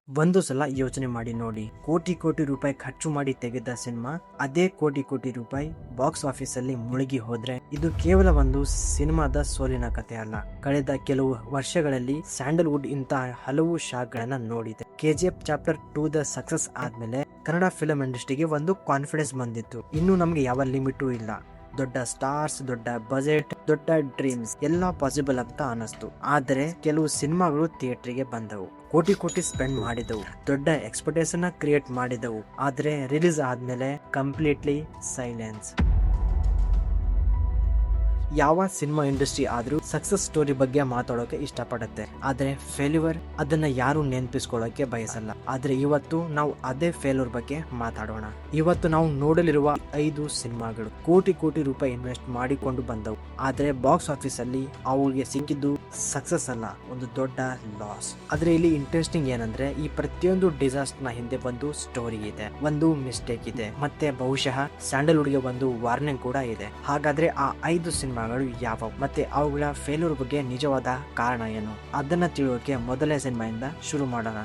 ಒಂದು ಸಲ ಯೋಚನೆ ಮಾಡಿ ನೋಡಿ, ಕೋಟಿ ಕೋಟಿ ರೂಪಾಯಿ ಖರ್ಚು ಮಾಡಿ ತೆಗೆದ ಸಿನಿಮಾ ಅದೇ ಕೋಟಿ ಕೋಟಿ ರೂಪಾಯಿ ಬಾಕ್ಸ್ ಆಫೀಸ್ ಅಲ್ಲಿ ಮುಳುಗಿ ಹೋದ್ರೆ ಇದು ಕೇವಲ ಒಂದು ಸಿನಿಮಾದ ಸೋಲಿನ ಕಥೆ ಅಲ್ಲ. ಕಳೆದ ಕೆಲವು ವರ್ಷಗಳಲ್ಲಿ ಸ್ಯಾಂಡಲ್ವುಡ್ ಇಂತಹ ಹಲವು ಶಾಕ್ಗಳನ್ನ ನೋಡಿದೆ. KGF ಚಾಪ್ಟರ್ 2 ದ ಸಕ್ಸಸ್ ಆದ್ಮೇಲೆ ಕನ್ನಡ ಫಿಲ್ಮ್ ಇಂಡಸ್ಟ್ರಿಗೆ ಒಂದು ಕಾನ್ಫಿಡೆನ್ಸ್ ಬಂದಿತ್ತು. ಇನ್ನು ನಮ್ಗೆ ಯಾವ ಲಿಮಿಟು ಇಲ್ಲ, ದೊಡ್ಡ ಸ್ಟಾರ್ಸ್, ದೊಡ್ಡ ಬಜೆಟ್, ದೊಡ್ಡ ಡ್ರೀಮ್ಸ್ ಎಲ್ಲ ಪಾಸಿಬಲ್ ಅಂತ ಅನಿಸ್ತು. ಆದರೆ ಕೆಲವು ಸಿನಿಮಾಗಳು ಥಿಯೇಟರ್ಗೆ ಬಂದವು, ಕೋಟಿ ಕೋಟಿ ಸ್ಪೆಂಡ್ ಮಾಡಿದವು, ದೊಡ್ಡ ಎಕ್ಸ್ಪೆಕ್ಟೇಷನ್ ಕ್ರಿಯೇಟ್ ಮಾಡಿದವು. ಆದ್ರೆ ರಿಲೀಸ್ ಆದ್ಮೇಲೆ ಕಂಪ್ಲೀಟ್ಲಿ ಸೈಲೆನ್ಸ್. ಯಾವ ಸಿನಿಮಾ ಇಂಡಸ್ಟ್ರಿ ಆದ್ರೂ ಸಕ್ಸಸ್ ಸ್ಟೋರಿ ಬಗ್ಗೆ ಮಾತಾಡೋಕೆ ಇಷ್ಟಪಡುತ್ತೆ, ಆದ್ರೆ ಫೇಲ್ಯೂರ್ ಅದನ್ನ ಯಾರು ನೆನಪಿಸ್ಕೊಳ್ಳೋಕೆ ಬಯಸಲ್ಲ. ಆದ್ರೆ ಇವತ್ತು ನಾವು ಅದೇ ಫೇಲ್ಯೂರ್ ಬಗ್ಗೆ ಮಾತಾಡೋಣ. ಇವತ್ತು ನಾವು ನೋಡಲಿರುವ 5 ಸಿನಿಮಾಗಳು ಕೋಟಿ ಕೋಟಿ ರೂಪಾಯಿ ಇನ್ವೆಸ್ಟ್ ಮಾಡಿಕೊಂಡು ಬಂದವು, ಆದ್ರೆ ಬಾಕ್ಸ್ ಆಫೀಸ್ ಅಲ್ಲಿ ಅವ್ರಿಗೆ ಸಿಕ್ಕಿದ್ದು ಸಕ್ಸಸ್ ಅಲ್ಲ, ಒಂದು ದೊಡ್ಡ ಲಾಸ್. ಆದ್ರೆ ಇಲ್ಲಿ ಇಂಟ್ರೆಸ್ಟಿಂಗ್ ಏನಂದ್ರೆ ಈ ಪ್ರತಿಯೊಂದು ಡಿಸಾಸ್ಟರ್ ನ ಹಿಂದೆ ಒಂದು ಸ್ಟೋರಿ ಇದೆ, ಒಂದು ಮಿಸ್ಟೇಕ್ ಇದೆ, ಮತ್ತೆ ಬಹುಶಃ ಸ್ಯಾಂಡಲ್ವುಡ್ ಗೆ ಒಂದು ವಾರ್ನಿಂಗ್ ಕೂಡ ಇದೆ. ಹಾಗಾದ್ರೆ ಆ 5 ಸಿನಿಮಾಗಳು ಯಾವ ಮತ್ತೆ ಅವುಗಳ ಫೇಲ್ಯೂರ್ ಬಗ್ಗೆ ನಿಜವಾದ ಕಾರಣ ಏನು, ಅದನ್ನ ತಿಳಿಯೋಕೆ ಮೊದಲನೇ ಸಿನಿಮಾಯಿಂದ ಶುರು ಮಾಡೋಣ.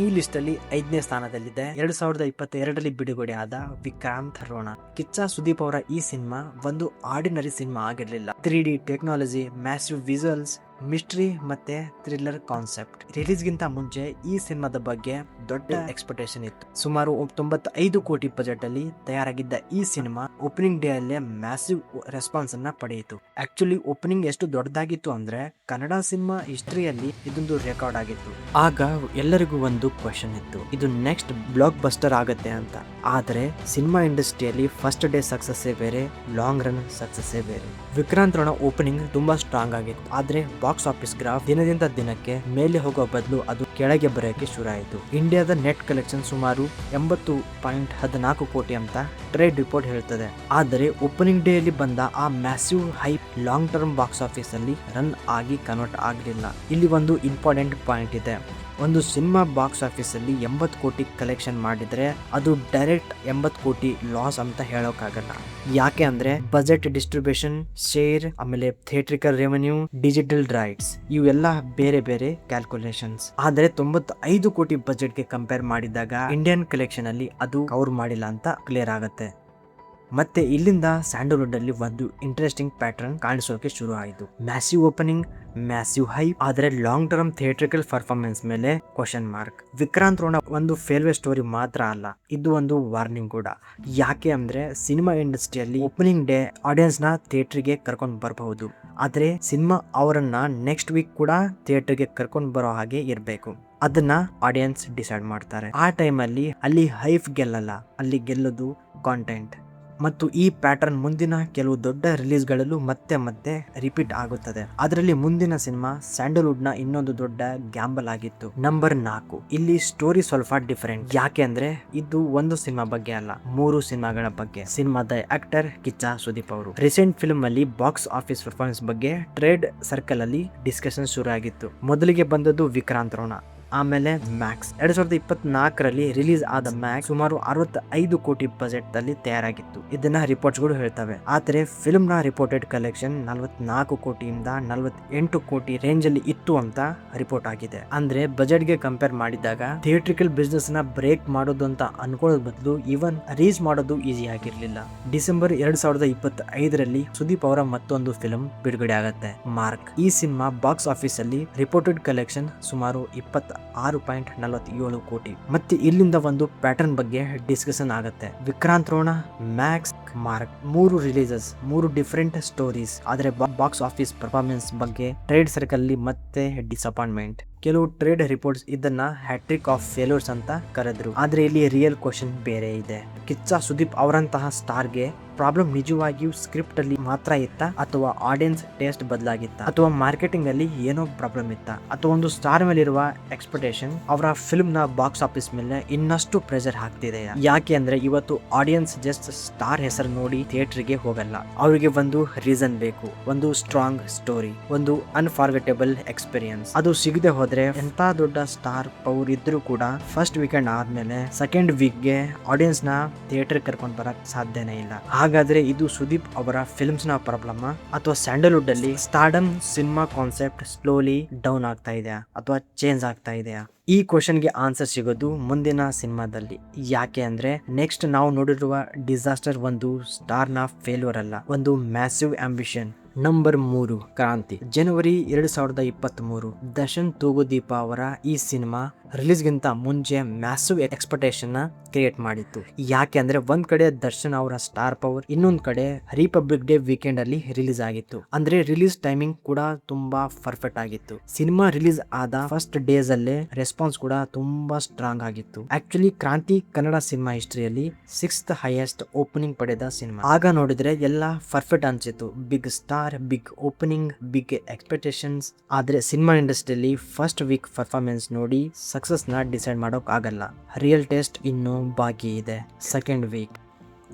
ಈ ಲಿಸ್ಟ್ ಅಲ್ಲಿ 5ನೇ ಸ್ಥಾನದಲ್ಲಿದೆ 2022ರಲ್ಲಿ ಬಿಡುಗಡೆ ಆದ ವಿಕ್ರಾಂತ್ ರೋಣ. ಕಿಚ್ಚ ಸುದೀಪ್ ಅವರ ಈ ಸಿನಿಮಾ ಒಂದು ಆರ್ಡಿನರಿ ಸಿನಿಮಾ ಆಗಿರ್ಲಿಲ್ಲ. 3D technology, massive visuals, mystery ಮತ್ತೆ ಥ್ರಿಲ್ಲರ್ ಕಾನ್ಸೆಪ್ಟ್. ರಿಲೀಸ್ ಗಿಂತ ಮುಂಚೆ ಈ ಸಿನಿಮಾದ ಬಗ್ಗೆ ದೊಡ್ಡ ಎಕ್ಸ್ಪೆಕ್ಟೇಷನ್ ಇತ್ತು. ಸುಮಾರು 95 ಕೋಟಿ ಬಜೆಟ್ ಅಲ್ಲಿ ತಯಾರಾಗಿದ್ದ ಈ ಸಿನಿಮಾ ಓಪನಿಂಗ್ ಡೇ ಅಲ್ಲೇ ಮ್ಯಾಸಿವ್ ರೆಸ್ಪಾನ್ಸ್ ಅನ್ನ ಪಡೆಯಿತು. ಆಕ್ಚುಲಿ ಓಪನಿಂಗ್ ಎಷ್ಟು ದೊಡ್ಡದಾಗಿತ್ತು ಅಂದ್ರೆ ಕನ್ನಡ ಸಿನಿಮಾ ಹಿಸ್ಟ್ರಿಯಲ್ಲಿ ಇದೊಂದು ರೆಕಾರ್ಡ್ ಆಗಿತ್ತು. ಆಗ ಎಲ್ಲರಿಗೂ ಒಂದು ಕ್ವೆಶ್ಚನ್ ಇತ್ತು, ಇದು ನೆಕ್ಸ್ಟ್ ಬ್ಲಾಕ್ ಬಸ್ಟರ್ ಆಗತ್ತೆ ಅಂತ. ಆದ್ರೆ ಸಿನಿಮಾ ಇಂಡಸ್ಟ್ರಿಯಲ್ಲಿ ಫಸ್ಟ್ ಡೇ ಸಕ್ಸಸ್ ಬೇರೆ, ಲಾಂಗ್ ರನ್ ಸಕ್ಸಸ್ ಬೇರೆ. ವಿಕ್ರಾಂತ್ ರೋಣ ಓಪನಿಂಗ್ ತುಂಬಾ ಸ್ಟ್ರಾಂಗ್ ಆಗಿತ್ತು, ಆದ್ರೆ ಬಾಕ್ಸ್ ಆಫೀಸ್ ಗ್ರಾಫ್ ದಿನದಿಂದ ದಿನಕ್ಕೆ ಮೇಲೆ ಹೋಗೋ ಬದಲು ಅದು ಕೆಳಗೆ ಬರೋಕೆ ಶುರು ಆಯಿತು. ಇಂಡಿಯಾದ ನೆಟ್ ಕಲೆಕ್ಷನ್ ಸುಮಾರು 80.14 ಕೋಟಿ ಅಂತ ಟ್ರೇಡ್ ರಿಪೋರ್ಟ್ ಹೇಳ್ತದೆ. ಆದರೆ ಓಪನಿಂಗ್ ಡೇ ಅಲ್ಲಿ ಬಂದ ಆ massive hype long term box office ಅಲ್ಲಿ ರನ್ ಆಗಿ ಕನ್ವರ್ಟ್ ಆಗಲಿಲ್ಲ. ಇಲ್ಲಿ ಒಂದು ಇಂಪಾರ್ಟೆಂಟ್ ಪಾಯಿಂಟ್ ಇದೆ. ಒಂದು ಸಿನಿಮಾ ಬಾಕ್ಸ್ ಆಫೀಸ್ ಅಲ್ಲಿ 80 ಕೋಟಿ ಕಲೆಕ್ಷನ್ ಮಾಡಿದ್ರೆ ಅದು ಡೈರೆಕ್ಟ್ 80 ಕೋಟಿ ಲಾಸ್ ಅಂತ ಹೇಳೋಕ್ಕಾಗಲ್ಲ. ಯಾಕೆ ಅಂದ್ರೆ ಬಜೆಟ್, ಡಿಸ್ಟ್ರಿಬ್ಯೂಷನ್, ಶೇರ್, ಆಮೇಲೆ ಥಿಯೇಟ್ರಿಕಲ್ ರೆವೆನ್ಯೂ, ಡಿಜಿಟಲ್ ರೈಟ್ಸ್ ಇವೆಲ್ಲ ಬೇರೆ ಬೇರೆ ಕ್ಯಾಲ್ಕುಲೇಷನ್ಸ್. ಆದ್ರೆ 95 ಕೋಟಿ ಬಜೆಟ್ಗೆ ಕಂಪೇರ್ ಮಾಡಿದಾಗ ಇಂಡಿಯನ್ ಕಲೆಕ್ಷನ್ ಅಲ್ಲಿ ಅದು ಕವರ್ ಮಾಡಿಲ್ಲ ಅಂತ ಕ್ಲಿಯರ್ ಆಗುತ್ತೆ. ಮತ್ತೆ ಇಲ್ಲಿಂದ ಸ್ಯಾಂಡಲ್ವುಡ್ ಅಲ್ಲಿ ಒಂದು ಇಂಟ್ರೆಸ್ಟಿಂಗ್ ಪ್ಯಾಟರ್ನ್ ಕಾಣಿಸೋಕೆ ಶುರು ಆಯಿತು. ಮ್ಯಾಸಿವ್ ಓಪನಿಂಗ್, ಮ್ಯಾಸಿವ್ ಹೈಪ್, ಆದ್ರೆ ಲಾಂಗ್ ಟರ್ಮ್ ಥಿಯೇಟ್ರಿಕಲ್ ಪರ್ಫಾರ್ಮೆನ್ಸ್ ಮೇಲೆ ಕ್ವಶನ್ ಮಾರ್ಕ್. ವಿಕ್ರಾಂತ್ ರೋಣ ಒಂದು ಫೇಲ್ಯೂರ್ ಸ್ಟೋರಿ ಮಾತ್ರ ಅಲ್ಲ, ಇದು ಒಂದು ವಾರ್ನಿಂಗ್ ಕೂಡ. ಯಾಕೆ ಅಂದ್ರೆ ಸಿನಿಮಾ ಇಂಡಸ್ಟ್ರಿಯಲ್ಲಿ ಓಪನಿಂಗ್ ಡೇ ಆಡಿಯನ್ಸ್ ನ ಥಿಯೇಟರ್ಗೆ ಕರ್ಕೊಂಡು ಬರಬಹುದು, ಆದ್ರೆ ಸಿನಿಮಾ ಅವರನ್ನ ನೆಕ್ಸ್ಟ್ ವೀಕ್ ಕೂಡ ಥಿಯೇಟರ್ಗೆ ಕರ್ಕೊಂಡು ಬರೋ ಹಾಗೆ ಇರಬೇಕು. ಅದನ್ನ ಆಡಿಯನ್ಸ್ ಡಿಸೈಡ್ ಮಾಡ್ತಾರೆ. ಆ ಟೈಮಲ್ಲಿ ಅಲ್ಲಿ ಹೈಪ್ ಗೆಲ್ಲಲ್ಲ, ಅಲ್ಲಿ ಗೆಲ್ಲೋದು ಕಾಂಟೆಂಟ್. ಮತ್ತು ಈ ಪ್ಯಾಟರ್ನ್ ಮುಂದಿನ ಕೆಲವು ದೊಡ್ಡ ರಿಲೀಸ್ಗಳಲ್ಲೂ ಮತ್ತೆ ಮತ್ತೆ ರಿಪೀಟ್ ಆಗುತ್ತದೆ. ಅದರಲ್ಲಿ ಮುಂದಿನ ಸಿನಿಮಾ ಸ್ಯಾಂಡಲ್ವುಡ್ ನ ಇನ್ನೊಂದು ದೊಡ್ಡ ಗ್ಯಾಂಬಲ್ ಆಗಿತ್ತು. ನಂಬರ್ 4. ಇಲ್ಲಿ ಸ್ಟೋರಿ ಸ್ವಲ್ಪ ಡಿಫರೆಂಟ್. ಯಾಕೆ ಅಂದ್ರೆ ಇದು ಒಂದು ಸಿನಿಮಾ ಬಗ್ಗೆ ಅಲ್ಲ, 3 ಸಿನಿಮಾಗಳ ಬಗ್ಗೆ. ಸಿನಿಮಾದ ಆಕ್ಟರ್ ಕಿಚ್ಚ ಸುದೀಪ್ ಅವರು. ರೀಸೆಂಟ್ ಫಿಲ್ಮ್ ಅಲ್ಲಿ ಬಾಕ್ಸ್ ಆಫೀಸ್ ಪರ್ಫಾರ್ಮೆನ್ಸ್ ಬಗ್ಗೆ ಟ್ರೇಡ್ ಸರ್ಕಲ್ ಅಲ್ಲಿ ಡಿಸ್ಕಷನ್ ಶುರು ಆಗಿತ್ತು. ಮೊದಲಿಗೆ ಬಂದದ್ದು ವಿಕ್ರಾಂತ್ ರೋಣ, ಆಮೇಲೆ ಮ್ಯಾಕ್ಸ್. 2024ರಲ್ಲಿ ರಿಲೀಸ್ ಆದ ಮ್ಯಾಕ್ಸ್ ಸುಮಾರು 65 ಕೋಟಿ ಬಜೆಟ್ ಅಲ್ಲಿ ತಯಾರಾಗಿತ್ತು, ಇದನ್ನ ರಿಪೋರ್ಟ್ಸ್ ಗಳು ಹೇಳ್ತವೆ. ಆದ್ರೆ ಫಿಲ್ಮ್ ನ ರಿಪೋರ್ಟೆಡ್ ಕಲೆಕ್ಷನ್ 44 ಕೋಟಿಯಿಂದ 48 ಕೋಟಿ ರೇಂಜ್ ಅಲ್ಲಿ ಇತ್ತು ಅಂತ ರಿಪೋರ್ಟ್ ಆಗಿದೆ. ಅಂದ್ರೆ ಬಜೆಟ್ ಗೆ ಕಂಪೇರ್ ಮಾಡಿದಾಗ ಥಿಯೇಟ್ರಿಕಲ್ ಬಿಸ್ನೆಸ್ ನ ಬ್ರೇಕ್ ಮಾಡೋದು ಅಂತ ಅನ್ಕೊಳ್ಳೋದ್ ಬದಲು ಇವನ್ ರೀಚ್ ಮಾಡೋದು ಈಸಿ ಆಗಿರ್ಲಿಲ್ಲ. ಡಿಸೆಂಬರ್ 2025ರಲ್ಲಿ ಸುದೀಪ್ ಅವರ ಮತ್ತೊಂದು ಫಿಲ್ಮ್ ಬಿಡುಗಡೆ ಆಗತ್ತೆ, ಮಾರ್ಕ್. ಈ ಸಿನಿಮಾ ಬಾಕ್ಸ್ ಆಫೀಸ್ ಅಲ್ಲಿ ರಿಪೋರ್ಟೆಡ್ ಕಲೆಕ್ಷನ್ ಸುಮಾರು 26.47 ಕೋಟಿ. ಮತ್ತೆ ಇಲ್ಲಿಂದ ಒಂದು ಪ್ಯಾಟರ್ನ್ ಬಗ್ಗೆ ಡಿಸ್ಕಷನ್ ಆಗುತ್ತೆ. Vikrant Rona, Max, Mark 3 releases, 3 different stories. ಆದ್ರೆ ಬಾಕ್ಸ್ ಆಫೀಸ್ ಪರ್ಫಾರ್ಮೆನ್ಸ್ ಬಗ್ಗೆ ಟ್ರೇಡ್ ಸರ್ಕಲ್ ಅಲ್ಲಿ ಮತ್ತೆ ಡಿಸಪಾಯಿಂಟ್ಮೆಂಟ್. ಕೆಲವು ಟ್ರೇಡ್ ರಿಪೋರ್ಟ್ಸ್ ಇದನ್ನ ಹ್ಯಾಟ್ರಿಕ್ ಆಫ್ ಫೇಲ್ಯೂರ್ಸ್ ಅಂತ ಕರೆದ್ರು. ಆದ್ರೆ ಇಲ್ಲಿ ರಿಯಲ್ ಕ್ವಶನ್ ಬೇರೆ ಇದೆ. ಕಿಚ್ಚ ಸುದೀಪ್ ಅವರಂತಹ ಸ್ಟಾರ್ಗೆ ಪ್ರಾಬ್ಲಮ್ ನಿಜವಾಗಿಯೂ ಸ್ಕ್ರಿಪ್ಟ್ ಅಲ್ಲಿ ಮಾತ್ರ ಇತ್ತ, ಅಥವಾ ಆಡಿಯನ್ಸ್ ಟೇಸ್ಟ್ ಬದಲಾಗಿತ್ತ, ಅಥವಾ ಮಾರ್ಕೆಟಿಂಗ್ ಅಲ್ಲಿ ಏನೋ ಪ್ರಾಬ್ಲಮ್ ಇತ್ತ, ಅಥವಾ ಒಂದು ಸ್ಟಾರ್ ಮೇಲೆ ಇರುವ ಎಕ್ಸ್ಪೆಕ್ಟೇಷನ್ ಅವರ ಫಿಲ್ಮ್ ನ ಬಾಕ್ಸ್ ಆಫೀಸ್ ಮೇಲೆ ಇನ್ನಷ್ಟು ಪ್ರೆಷರ್ ಹಾಕ್ತಿದೆ. ಯಾಕೆ ಅಂದ್ರೆ ಇವತ್ತು ಆಡಿಯನ್ಸ್ ಜಸ್ಟ್ ಸ್ಟಾರ್ ಹೆಸರು ನೋಡಿ ಥಿಯೇಟರ್ಗೆ ಹೋಗಲ್ಲ, ಅವರಿಗೆ ಒಂದು ರೀಸನ್ ಬೇಕು, ಒಂದು ಸ್ಟ್ರಾಂಗ್ ಸ್ಟೋರಿ, ಒಂದು ಅನ್ಫಾರ್ಗೆಟೇಬಲ್ ಎಕ್ಸ್ಪೀರಿಯನ್ಸ್. ಅದು ಸಿಗದೆ ಹೋದ್ರೆ ಎಂತ ದೊಡ್ಡ ಸ್ಟಾರ್ ಪವರ್ ಇದ್ರೂ ಕೂಡ ಫಸ್ಟ್ ವೀಕೆಂಡ್ ಆದ್ಮೇಲೆ ಸೆಕೆಂಡ್ ವೀಕ್ ಗೆ ಆಡಿಯನ್ಸ್ ನ ಥಿಯೇಟರ್ ಕರ್ಕೊಂಡು ಬರಕ್ ಸಾಧ್ಯನೇ ಇಲ್ಲ. ಹಾಗಾದ್ರೆ ಇದು ಸುದೀಪ್ ಅವರ ಫಿಲ್ಮ್ಸ್ ನ ಪ್ರಾಬ್ಲಮ್, ಅಥವಾ ಸ್ಯಾಂಡಲ್ವುಡ್ ಅಲ್ಲಿ stardom cinema concept slowly down ಆಗ್ತಾ ಇದೆ ಅಥವಾ ಚೇಂಜ್ ಆಗ್ತಾ ಇದೆ? ಆಗಿದೆಯಾ? ಈ ಕ್ವಶನ್ಗೆ ಆನ್ಸರ್ ಸಿಗೋದು ಮುಂದಿನ ಸಿನಿಮಾದಲ್ಲಿ. ಯಾಕೆ ಅಂದ್ರೆ ನೆಕ್ಸ್ಟ್ ನಾವು ನೋಡಿರುವ ಡಿಸಾಸ್ಟರ್ ಒಂದು ಸ್ಟಾರ್ ನ ಫೇಲ್ಯೂರ್ ಅಲ್ಲ, ಒಂದು ಮ್ಯಾಸಿವ್ ಆಂಬಿಷನ್. ನಂಬರ್ 3, ಕ್ರಾಂತಿ. ಜನವರಿ 2023 ದರ್ಶನ್ ತೂಗುದೀಪ ಅವರ ಈ ಸಿನಿಮಾ ರಿಲೀಸ್ಗಿಂತ ಮುಂಚೆ ಮ್ಯಾಸಿವ್ ಎಕ್ಸ್ಪೆಕ್ಟೇಷನ್ ನ ಕ್ರಿಯೇಟ್ ಮಾಡಿತ್ತು. ಯಾಕೆ ಅಂದ್ರೆ ಒಂದ್ ಕಡೆ ದರ್ಶನ್ ಅವರ ಸ್ಟಾರ್ ಪವರ್, ಇನ್ನೊಂದ್ ಕಡೆ ರಿಪಬ್ಲಿಕ್ ಡೇ ವೀಕೆಂಡ್ ಅಲ್ಲಿ ರಿಲೀಸ್ ಆಗಿತ್ತು. ಅಂದ್ರೆ ರಿಲೀಸ್ ಟೈಮಿಂಗ್ ಕೂಡ ತುಂಬಾ ಪರ್ಫೆಕ್ಟ್ ಆಗಿತ್ತು. ಸಿನಿಮಾ ರಿಲೀಸ್ ಆದ ಫಸ್ಟ್ ಡೇಸ್ ಅಲ್ಲೇ ರೆಸ್ಪಾನ್ಸ್ ಕೂಡ ತುಂಬಾ ಸ್ಟ್ರಾಂಗ್ ಆಗಿತ್ತು. ಆಕ್ಚುಲಿ ಕ್ರಾಂತಿ ಕನ್ನಡ ಸಿನಿಮಾ ಹಿಸ್ಟ್ರಿಯಲ್ಲಿ 6th ಹೈಯೆಸ್ಟ್ ಓಪನಿಂಗ್ ಪಡೆದ ಸಿನಿಮಾ. ಆಗ ನೋಡಿದ್ರೆ ಎಲ್ಲ ಪರ್ಫೆಕ್ಟ್ ಅನ್ಸಿತ್ತು. Big star, big opening, big expectations. ಆದ್ರೆ ಸಿನಿಮಾ ಇಂಡಸ್ಟ್ರಿಯಲ್ಲಿ ಫಸ್ಟ್ ವೀಕ್ ಪರ್ಫಾರ್ಮೆನ್ಸ್ ನೋಡಿ ಸಕ್ಸಸ್ ನ ಡಿಸೈಡ್ ಮಾಡೋಕ್ ಆಗಲ್ಲ. ರಿಯಲ್ ಟೆಸ್ಟ್ ಇನ್ನು ಬಾಕಿ ಇದೆ. ಸೆಕೆಂಡ್ ವೀಕ್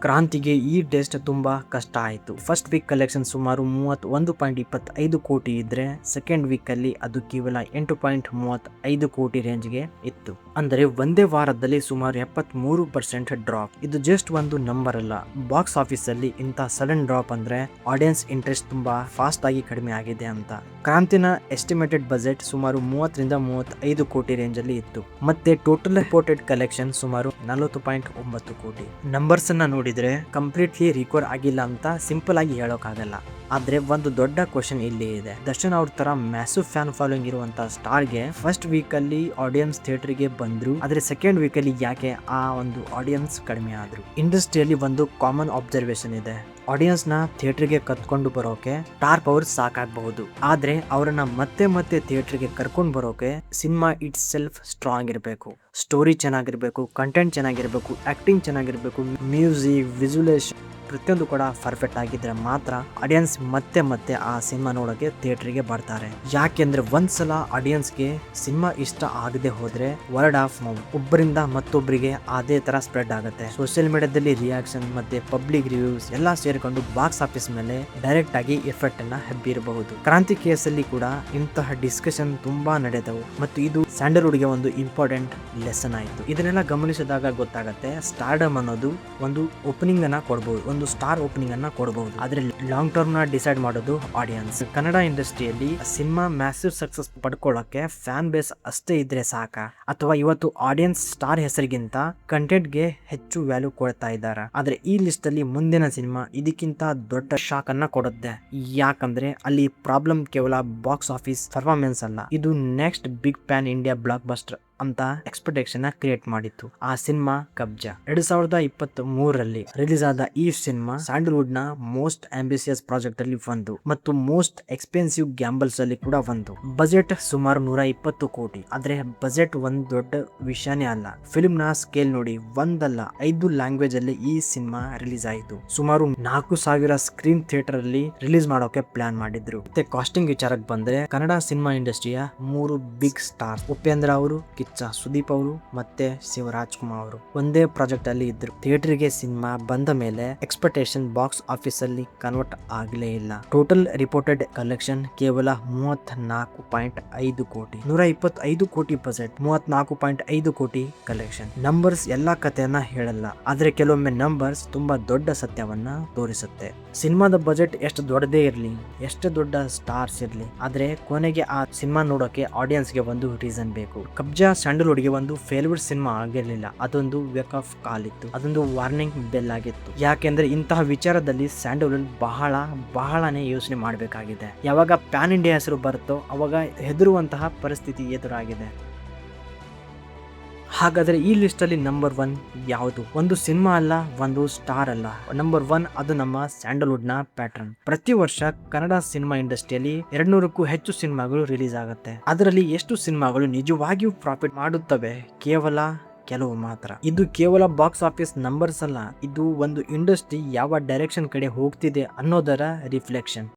ಕ್ರಾಂತಿಗೆ ಈ ಟೆಸ್ಟ್ ತುಂಬಾ ಕಷ್ಟ ಆಯಿತು. ಫಸ್ಟ್ ವೀಕ್ ಕಲೆಕ್ಷನ್ ಸುಮಾರು 31.25 ಕೋಟಿ ಇದ್ರೆ ಸೆಕೆಂಡ್ ವೀಕ್ ಅಲ್ಲಿ ಅದು ಕೇವಲ 8.35 ಕೋಟಿ ರೇಂಜ್ಗೆ ಇತ್ತು. ಅಂದರೆ ಒಂದೇ ವಾರದಲ್ಲಿ ಸುಮಾರು 73% ಡ್ರಾಪ್. ಇದು ಜಸ್ಟ್ ಒಂದು ನಂಬರ್ ಅಲ್ಲ. ಬಾಕ್ಸ್ ಆಫೀಸ್ ಅಲ್ಲಿ ಇಂಥ ಸಡನ್ ಡ್ರಾಪ್ ಅಂದ್ರೆ ಆಡಿಯನ್ಸ್ ಇಂಟ್ರೆಸ್ಟ್ ತುಂಬಾ ಫಾಸ್ಟ್ ಆಗಿ ಕಡಿಮೆ ಆಗಿದೆ ಅಂತ. ಕ್ರಾಂತಿನ ಎಸ್ಟಿಮೇಟೆಡ್ ಬಜೆಟ್ ಸುಮಾರು 30-35 ಕೋಟಿ ರೇಂಜ್ ಅಲ್ಲಿ ಇತ್ತು. ಮತ್ತೆ ಟೋಟಲ್ ರಿಪೋರ್ಟೆಡ್ ಕಲೆಕ್ಷನ್ ಸುಮಾರು 40.9 ಕೋಟಿ. ನಂಬರ್ಸ್ ಅನ್ನ ನೋಡಿದ್ರೆ ಕಂಪ್ಲೀಟ್ಲಿ ರಿಕವರ್ ಆಗಿಲ್ಲ ಅಂತ ಸಿಂಪಲ್ ಆಗಿ ಹೇಳೋಕ್ಕಾಗಲ್ಲ. ಆದ್ರೆ ಒಂದು ದೊಡ್ಡ ಕ್ವಶನ್ ಇಲ್ಲಿ ಇದೆ. ದರ್ಶನ್ ಅವ್ರ ತರ ಮ್ಯಾಸಿವ್ ಫ್ಯಾನ್ ಫಾಲೋಯಿಂಗ್ ಇರುವಂತ ಸ್ಟಾರ್ ಗೆ ಫಸ್ಟ್ ವೀಕ್ ಅಲ್ಲಿ ಆಡಿಯನ್ಸ್ ಥಿಯೇಟರ್ ಗೆ ಬಂದ್ರು, ಆದ್ರೆ ಸೆಕೆಂಡ್ ವೀಕ್ ಅಲ್ಲಿ ಯಾಕೆ ಆ ಒಂದು ಆಡಿಯನ್ಸ್ ಕಡಿಮೆ ಆದ್ರು? ಇಂಡಸ್ಟ್ರಿಯಲ್ಲಿ ಒಂದು ಕಾಮನ್ ಅಬ್ಸರ್ವೇಷನ್ ಇದೆ. ಆಡಿಯನ್ಸ್ ನ ಥಿಯೇಟರ್ ಗೆ ಕತ್ಕೊಂಡು ಬರೋಕೆ ಸ್ಟಾರ್ ಪವರ್ ಸಾಕಾಗಬಹುದು, ಆದ್ರೆ ಅವರನ್ನ ಮತ್ತೆ ಮತ್ತೆ ಥಿಯೇಟರ್ ಗೆ ಕರ್ಕೊಂಡು ಬರೋಕೆ ಸಿನಿಮಾ ಇಟ್ ಸೆಲ್ಫ್ ಸ್ಟ್ರಾಂಗ್ ಇರಬೇಕು. ಸ್ಟೋರಿ ಚೆನ್ನಾಗಿರ್ಬೇಕು, ಕಂಟೆಂಟ್ ಚೆನ್ನಾಗಿರ್ಬೇಕು, ಆಕ್ಟಿಂಗ್ ಚೆನ್ನಾಗಿರ್ಬೇಕು, ಮ್ಯೂಸಿಕ್, ವಿಜುವಲೇಷನ್ ಪ್ರತಿಯೊಂದು ಕೂಡ ಪರ್ಫೆಕ್ಟ್ ಆಗಿದ್ರೆ ಮಾತ್ರ ಆಡಿಯನ್ಸ್ ಮತ್ತೆ ಮತ್ತೆ ಆ ಸಿನಿಮಾ ನೋಡೋಕೆ ಥಿಯೇಟರ್ಗೆ ಬರ್ತಾರೆ. ಯಾಕೆಂದ್ರೆ ಒಂದ್ಸಲ ಆಡಿಯನ್ಸ್ಗೆ ಸಿನಿಮಾ ಇಷ್ಟ ಆಗದೆ ಹೋದ್ರೆ ವರ್ಡ್ ಆಫ್ ಮೌತ್ ಒಬ್ಬರಿಂದ ಮತ್ತೊಬ್ಬರಿಗೆ ಅದೇ ತರ ಸ್ಪ್ರೆಡ್ ಆಗುತ್ತೆ. ಸೋಷಿಯಲ್ ಮೀಡಿಯಾದಲ್ಲಿ ರಿಯಾಕ್ಷನ್ ಮತ್ತೆ ಪಬ್ಲಿಕ್ ರಿವ್ಯೂಸ್ ಎಲ್ಲ ಸೇರ್ಕೊಂಡು ಬಾಕ್ಸ್ ಆಫೀಸ್ ಮೇಲೆ ಡೈರೆಕ್ಟ್ ಆಗಿ ಎಫೆಕ್ಟ್ ಅನ್ನ ಹಬ್ಬಿರಬಹುದು. ಕ್ರಾಂತಿ ಕೇಸಲ್ಲಿ ಕೂಡ ಇಂತಹ ಡಿಸ್ಕಷನ್ ತುಂಬಾ ನಡೆದವು ಮತ್ತು ಇದು ಸ್ಯಾಂಡಲ್ವುಡ್ ಗೆ ಒಂದು ಇಂಪಾರ್ಟೆಂಟ್ ಲೆಸನ್ ಆಯಿತು. ಇದನ್ನೆಲ್ಲ ಗಮನಿಸಿದಾಗ ಗೊತ್ತಾಗುತ್ತೆ ಸ್ಟಾರ್ಡಮ್ ಅನ್ನೋದು ಒಂದು ಓಪನಿಂಗ್ ಅನ್ನ ಕೊಡಬಹುದು, ಒಂದು ಸ್ಟಾರ್ ಓಪನಿಂಗ್ ಅನ್ನ ಕೊಡಬಹುದು, ಆದ್ರೆ ಲಾಂಗ್ ಟರ್ಮ್ ನ ಡಿಸೈಡ್ ಮಾಡೋದು ಆಡಿಯನ್ಸ್. ಕನ್ನಡ ಇಂಡಸ್ಟ್ರಿಯಲ್ಲಿ ಸಿನಿಮಾ ಮ್ಯಾಸಿವ್ ಸಕ್ಸಸ್ ಪಡ್ಕೊಳ್ಳೋಕೆ ಫ್ಯಾನ್ ಬೇಸ್ ಅಷ್ಟೇ ಇದ್ರೆ ಸಾಕ, ಅಥವಾ ಇವತ್ತು ಆಡಿಯನ್ಸ್ ಸ್ಟಾರ್ ಹೆಸರಿಗಿಂತ ಕಂಟೆಂಟ್ ಗೆ ಹೆಚ್ಚು ವ್ಯಾಲ್ಯೂ ಕೊಡ್ತಾ ಇದ್ದಾರೆ? ಆದ್ರೆ ಈ ಲಿಸ್ಟ್ ಅಲ್ಲಿ ಮುಂದಿನ ಸಿನಿಮಾ ಇದಕ್ಕಿಂತ ದೊಡ್ಡ ಶಾಕ್ ಅನ್ನ ಕೊಡುತ್ತೆ. ಯಾಕಂದ್ರೆ ಅಲ್ಲಿ ಪ್ರಾಬ್ಲಮ್ ಕೇವಲ ಬಾಕ್ಸ್ ಆಫೀಸ್ ಪರ್ಫಾರ್ಮೆನ್ಸ್ ಅಲ್ಲ, ಇದು next big pan India blockbuster ಅಂತ ಎಕ್ಸ್ಪೆಕ್ಟೇಷನ್ ಕ್ರಿಯೇಟ್ ಮಾಡಿತ್ತು. ಆ ಸಿನಿಮಾ ಕಬ್ಜಾ. 2023ರಲ್ಲಿ ರಿಲೀಸ್ ಆದ ಈ ಸಿನಿಮಾ ಸ್ಯಾಂಡಲ್ವುಡ್ ನ ಮೋಸ್ಟ್ ಆಂಬಿಷಿಯಸ್ ಪ್ರಾಜೆಕ್ಟ್ ಅಲ್ಲಿ ಒಂದು ಮತ್ತು ಮೋಸ್ಟ್ ಎಕ್ಸ್ಪೆನ್ಸಿವ್ ಗ್ಯಾಂಬಲ್ಸ್ ಅಲ್ಲಿ ಕೂಡ ಒಂದು. ಬಜೆಟ್ ಸುಮಾರು 120 ಕೋಟಿ. ಆದ್ರೆ ಬಜೆಟ್ ಒಂದ್ ದೊಡ್ಡ ವಿಷಯನೇ ಅಲ್ಲ. ಫಿಲ್ಮ್ ನ ಸ್ಕೇಲ್ ನೋಡಿ, ಒಂದಲ್ಲ 5 ಲ್ಯಾಂಗ್ವೇಜ್ ಅಲ್ಲಿ ಈ ಸಿನಿಮಾ ರಿಲೀಸ್ ಆಯಿತು. ಸುಮಾರು 4,000 ಸ್ಕ್ರೀನ್ ಥಿಯೇಟರ್ ಅಲ್ಲಿ ರಿಲೀಸ್ ಮಾಡೋಕೆ ಪ್ಲಾನ್ ಮಾಡಿದ್ರು. ಮತ್ತೆ ಕಾಸ್ಟಿಂಗ್ ವಿಚಾರಕ್ಕೆ ಬಂದ್ರೆ ಕನ್ನಡ ಸಿನಿಮಾ ಇಂಡಸ್ಟ್ರಿಯ 3 ಬಿಗ್ ಸ್ಟಾರ್ ಉಪೇಂದ್ರ ಅವರು, ಸುದೀಪ್ ಅವರು ಮತ್ತೆ ಶಿವರಾಜ್ಕುಮಾರ್ ಅವರು ಒಂದೇ ಪ್ರಾಜೆಕ್ಟ್ ಅಲ್ಲಿ ಇದ್ರು. ಥಿಯೇಟರ್ಗೆ ಸಿನಿಮಾ ಬಂದ ಮೇಲೆ ಎಕ್ಸ್ಪೆಕ್ಟೇಷನ್ ಬಾಕ್ಸ್ ಆಫೀಸ್ ಅಲ್ಲಿ ಕನ್ವರ್ಟ್ ಆಗಲೇ ಇಲ್ಲ. ಟೋಟಲ್ ರಿಪೋರ್ಟೆಡ್ ಕಲೆಕ್ಷನ್ ಕೇವಲ 34.5 ಕೋಟಿ. 125 ಕೋಟಿ ಬಜೆಟ್, 34.5 ಕೋಟಿ ಕಲೆಕ್ಷನ್. ನಂಬರ್ಸ್ ಎಲ್ಲಾ ಕಥೆಯನ್ನ ಹೇಳಲ್ಲ, ಆದ್ರೆ ಕೆಲವೊಮ್ಮೆ ನಂಬರ್ಸ್ ತುಂಬಾ ದೊಡ್ಡ ಸತ್ಯವನ್ನ ತೋರಿಸುತ್ತೆ. ಸಿನಿಮಾದ ಬಜೆಟ್ ಎಷ್ಟು ದೊಡ್ಡದೇ ಇರ್ಲಿ, ಎಷ್ಟು ದೊಡ್ಡ ಸ್ಟಾರ್ಸ್ ಇರ್ಲಿ, ಆದ್ರೆ ಕೊನೆಗೆ ಆ ಸಿನಿಮಾ ನೋಡೋಕೆ ಆಡಿಯನ್ಸ್ ಗೆ ಒಂದು ರೀಸನ್ ಬೇಕು. ಕಬ್ಜಾ ಸ್ಯಾಂಡಲ್ವುಡ್ ಗೆ ಒಂದು ಫೇಲ್ಯೂರ್ ಸಿನಿಮಾ ಆಗಿರ್ಲಿಲ್ಲ, ಅದೊಂದು ವೇಕ್ ಆಫ್ ಕಾಲ್ ಇತ್ತು, ಅದೊಂದು ವಾರ್ನಿಂಗ್ ಬೆಲ್ ಆಗಿತ್ತು. ಯಾಕೆಂದ್ರೆ ಇಂತಹ ವಿಚಾರದಲ್ಲಿ ಸ್ಯಾಂಡಲ್ವುಡ್ ಬಹಳನೇ ಯೋಚನೆ ಮಾಡಬೇಕಾಗಿದೆ. ಯಾವಾಗ ಪ್ಯಾನ್ ಇಂಡಿಯಾ ಹೆಸರು ಬರುತ್ತೋ ಅವಾಗ ಹೆದರುವಂತಹ ಪರಿಸ್ಥಿತಿ ಎದುರಾಗಿದೆ. ಹಾಗಾದ್ರೆ ಈ ಲಿಸ್ಟ್ ಅಲ್ಲಿ ನಂಬರ್ 1 ಯಾವುದು? ಒಂದು ಸಿನಿಮಾ ಅಲ್ಲ, ಒಂದು ಸ್ಟಾರ್ ಅಲ್ಲ. ನಂಬರ್ 1 ಅದು ನಮ್ಮ ಸ್ಯಾಂಡಲ್ವುಡ್ ನ ಪ್ಯಾಟರ್ನ್. ಪ್ರತಿ ವರ್ಷ ಕನ್ನಡ ಸಿನಿಮಾ ಇಂಡಸ್ಟ್ರಿಯಲ್ಲಿ 200ಕ್ಕೂ ಹೆಚ್ಚು ಸಿನಿಮಾಗಳು ರಿಲೀಸ್ ಆಗುತ್ತೆ. ಅದರಲ್ಲಿ ಎಷ್ಟು ಸಿನಿಮಾಗಳು ನಿಜವಾಗಿಯೂ ಪ್ರಾಫಿಟ್ ಮಾಡುತ್ತವೆ? ಕೇವಲ ಕೆಲವು ಮಾತ್ರ. ಇದು ಕೇವಲ ಬಾಕ್ಸ್ ಆಫೀಸ್ ನಂಬರ್ಸ್ ಅಲ್ಲ, ಇದು ಒಂದು ಇಂಡಸ್ಟ್ರಿ ಯಾವ ಡೈರೆಕ್ಷನ್ ಕಡೆ ಹೋಗ್ತಿದೆ ಅನ್ನೋದರ ರಿಫ್ಲೆಕ್ಷನ್.